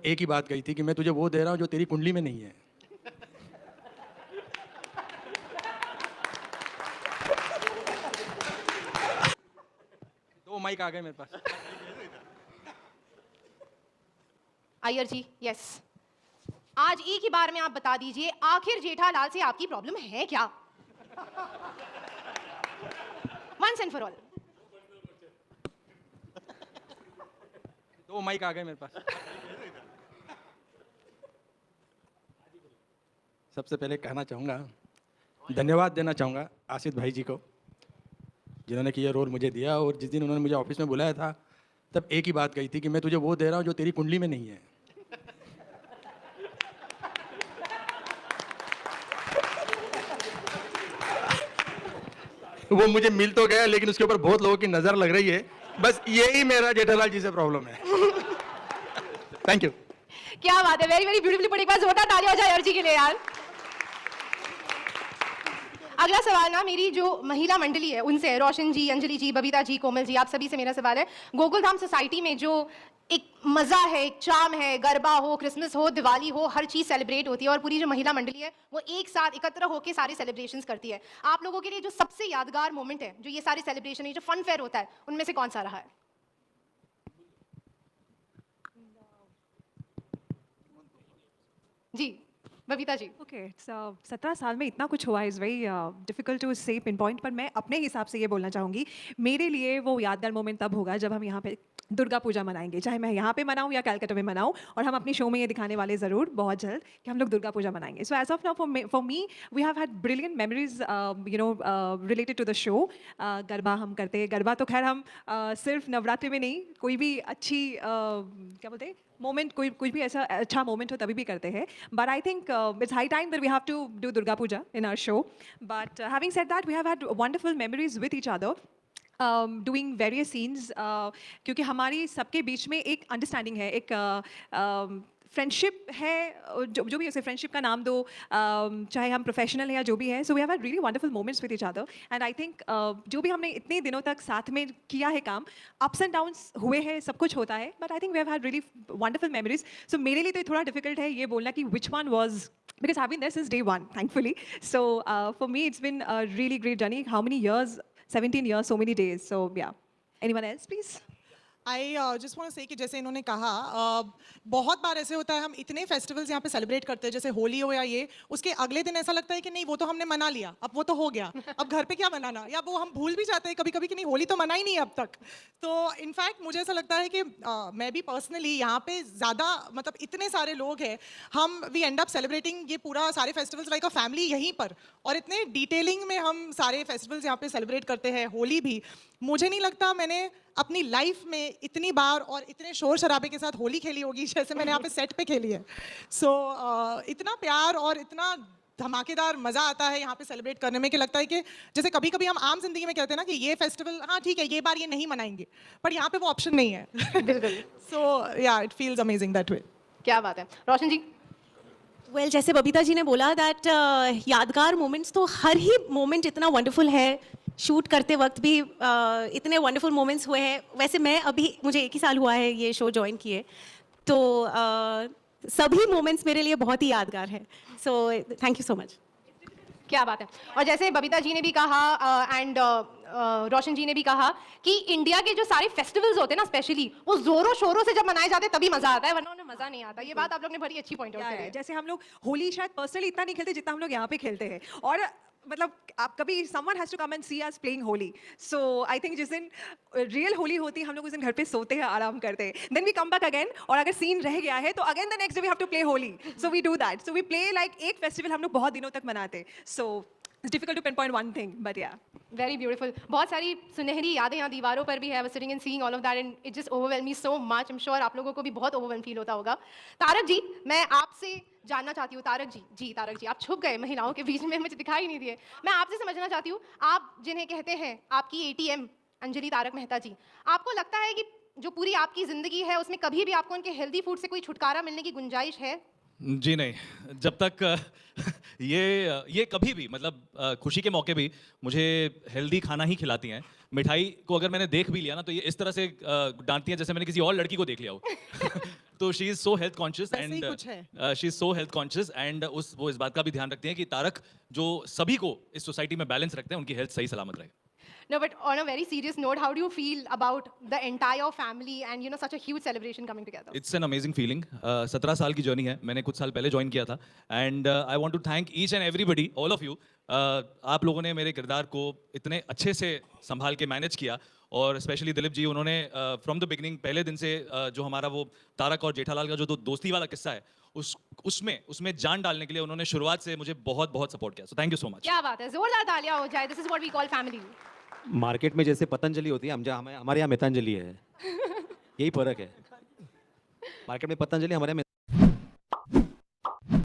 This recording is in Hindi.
एक ही बात कही थी कि मैं तुझे वो दे रहा हूँ जो तेरी कुंडली में नहीं है। दो माइक आ गए मेरे पास। अय्यर जी, यस। आज एक ही बार में आप बता दीजिए, आखिर जेठालाल से आपकी प्रॉब्लम है क्या? Once and for all. दो माइक आ गए मेरे पास। सबसे पहले कहना चाहूँगा, धन्यवाद देना चाहूँगा आसिफ भाई जी को, जिन्होंने कि ये रोल मुझे दिया। और जिस दिन उन्होंने मुझे ऑफिस में बुलाया था, तब एक ही बात कही थी कि मैं तुझे वो दे रहा हूँ जो तेरी कुंडली में नहीं है। वो मुझे मिल तो गया, लेकिन उसके ऊपर बहुत लोगों की नज़र लग रही है। बस यही मेरा जेठालाल जी से प्रॉब्लम है। Thank you. क्या बात है, वेरी वेरी ब्यूटीफुली पुट। एक बार जोरदार तालियां हो जाए अय्यर जी के लिए यार। अगला सवाल ना मेरी जो महिला मंडली है उनसे है। रोशन जी, अंजलि जी, बबीता जी, कोमल जी, आप सभी से मेरा सवाल है, गोकुलधाम सोसाइटी में जो एक मजा है, एक चार्म है, गरबा हो, क्रिसमस हो, दिवाली हो, हर चीज सेलिब्रेट होती है और पूरी जो महिला मंडली है वो एक साथ एकत्र होकर सारे सेलिब्रेशंस करती है। आप लोगों के लिए जो सबसे यादगार मोमेंट है, जो ये सारे सेलिब्रेशन है, जो फन फेयर होता है, उनमें से कौन सा रहा है? जी, बबीता जी। ओके, 17 साल में इतना कुछ हुआ इज़ वेरी डिफिकल्ट टू से पिन पॉइंट, पर मैं अपने हिसाब से ये बोलना चाहूँगी, मेरे लिए वो यादगार मोमेंट तब होगा जब हम यहाँ पे दुर्गा पूजा मनाएंगे, चाहे मैं यहाँ पे मनाऊँ या कलकत्ता में मनाऊँ। और हम अपनी शो में ये दिखाने वाले ज़रूर बहुत जल्द कि हम लोग दुर्गा पूजा मनाएंगे। So as of now for me we have had brilliant memories related to the show. Garba हम करते हैं, गरबा तो खैर हम सिर्फ नवरात्रि में नहीं, कोई भी अच्छी क्या बोलते हैं मोमेंट, कोई कुछ भी ऐसा अच्छा मोमेंट हो तभी भी करते हैं। But I think it's high time that we have to do Durga Puja in our show. But having said that, we have had wonderful memories with each other, doing various scenes, क्योंकि हमारी सबके बीच में एक अंडरस्टैंडिंग है, एक फ्रेंडशिप है, जो भी उसे फ्रेंडशिप का नाम दो, चाहे हम प्रोफेशनल हैं या जो भी है। So we have had really wonderful moments with each other. And I think जो भी हमने इतने दिनों तक साथ में किया है काम, अप्स एंड डाउन्स हुए हैं, सब कुछ होता है, but I think we have had really wonderful memories. So मेरे लिए तो ये थोड़ा डिफिकल्ट है ये बोलना कि which one was, because I've been there since day one, thankfully. So for me, it's been a really great journey. How many years? 17 years, so many days. So yeah. Anyone else, please? I just want to say कि जैसे इन्होंने कहा, बहुत बार ऐसे होता है हम इतने फेस्टिवल्स यहाँ पे सेलिब्रेट करते हैं, जैसे होली हो या ये, उसके अगले दिन ऐसा लगता है कि नहीं वो तो हमने मना लिया, अब वो तो हो गया, अब घर पे क्या मनाना, या वो हम भूल भी जाते हैं कभी कभी कि नहीं होली तो मना ही नहीं है अब तक। तो इनफैक्ट मुझे ऐसा लगता है कि मैं भी पर्सनली यहाँ पे ज़्यादा, मतलब इतने सारे लोग हैं, हम वी एंड अप सेलिब्रेटिंग ये पूरा सारे फेस्टिवल्स लाइक अ फैमिली यहीं पर, और इतने डिटेलिंग में हम सारे फेस्टिवल्स यहाँ पे सेलिब्रेट करते हैं। होली भी मुझे नहीं लगता मैंने अपनी लाइफ में इतनी बार और इतने शोर शराबे के साथ होली खेली होगी जैसे मैंने यहाँ पे सेट पे खेली है। सो इतना प्यार और इतना धमाकेदार मज़ा आता है यहाँ पे सेलिब्रेट करने में कि लगता है कि जैसे कभी कभी हम आम जिंदगी में कहते हैं ना कि ये फेस्टिवल हाँ ठीक है ये बार ये नहीं मनाएंगे, पर यहाँ पे वो ऑप्शन नहीं है। बिल्कुल। सो या it feels amazing that way. क्या बात है, रोशन जी। वेल जैसे बबीता जी ने बोला दैट यादगार मोमेंट्स, तो हर ही मोमेंट इतना वंडरफुल है। शूट करते वक्त भी इतने वंडरफुल मोमेंट्स हुए हैं। वैसे मैं अभी, मुझे 1 ही साल हुआ है ये शो ज्वाइन किए, तो सभी मोमेंट्स मेरे लिए बहुत ही यादगार हैं। So thank you so much. क्या बात है। और जैसे बबीता जी ने भी कहा एंड रोशन जी ने भी कहा कि इंडिया के जो सारे फेस्टिवल्स होते हैं ना, स्पेशली वो जोरों शोरों से जब मनाए जाते हैं तभी मजा आता है, वरना उन्हें मजा नहीं आता। ये बात आप लोग ने बड़ी अच्छी पॉइंट आउट करी है। जैसे हम लोग होली शायद पर्सनली इतना नहीं खेलते जितना हम लोग यहाँ पे खेलते हैं, और मतलब आप कभी someone has to come and see us playing Holi. So I think जिस दिन रियल होली होती है हम लोग उस दिन घर पे सोते हैं, आराम करते हैं, then we come back again, और अगर सीन रह गया है तो again the next day we have to play Holi. So we do that, so we play like एक फेस्टिवल हम लोग बहुत दिनों तक मनाते हैं। So it's difficult to pinpoint one thing, but yeah very beautiful. बहुत सारी सुनहरी यादें यहाँ दीवारों पर भी है, sitting and seeing all of that and it just overwhelm me so much. I am sure आप लोगों को भी बहुत ओवरवेल्म फील होता होगा। तारक जी, मैं आपसे जानना चाहती हूँ, तारक जी, तारक जी आप छुप गए महिलाओं के बीच में, मुझे दिखाई नहीं दिए। मैं आपसे समझना चाहती हूँ, आप जिन्हें कहते हैं आपकी ATM अंजलि तारक मेहता जी, आपको लगता है कि जो पूरी आपकी ज़िंदगी है उसमें कभी भी आपको उनके हेल्दी फूड से कोई छुटकारा मिलने की गुंजाइश है? जी नहीं, जब तक ये कभी भी, मतलब खुशी के मौके भी मुझे हेल्दी खाना ही खिलाती हैं। मिठाई को अगर मैंने देख भी लिया ना तो ये इस तरह से डांटती हैं जैसे मैंने किसी और लड़की को देख लिया हो। तो she is so health conscious वैसे ही कुछ and she is so health conscious and वो इस बात का भी ध्यान रखती हैं कि तारक जो सभी को इस सोसाइटी में बैलेंस रखते हैं उनकी हेल्थ सही सलामत रहे. No, but on a very serious note, how do you feel about the entire family and such a huge celebration coming together? It's an amazing feeling. 17 साल की जर्नी है, मैंने कुछ साल पहले ज्वाइन किया था and I want to thank each and everybody, all of you. आप लोगों ने मेरे किरदार को इतने अच्छे से संभाल के मैनेज किया और स्पेशली दिलीप जी, उन्होंने फ्रॉम द बिगनिंग पहले दिन से जो हमारा वो तारक और जेठालाल का जो दोस्ती वाला किस्सा है उसमें जान डालने के लिए उन्होंने शुरुआत से मुझे बहुत बहुत सपोर्ट किया. So thank you so much. क्या बात है, जोरदार तालियां हो जाए. This is what we call family. Market में जैसे पतंजलि होती है, हमारे यहाँ मितांजलि है. यही फर्क है. मार्केट में पतंजलि, हमारे यहाँ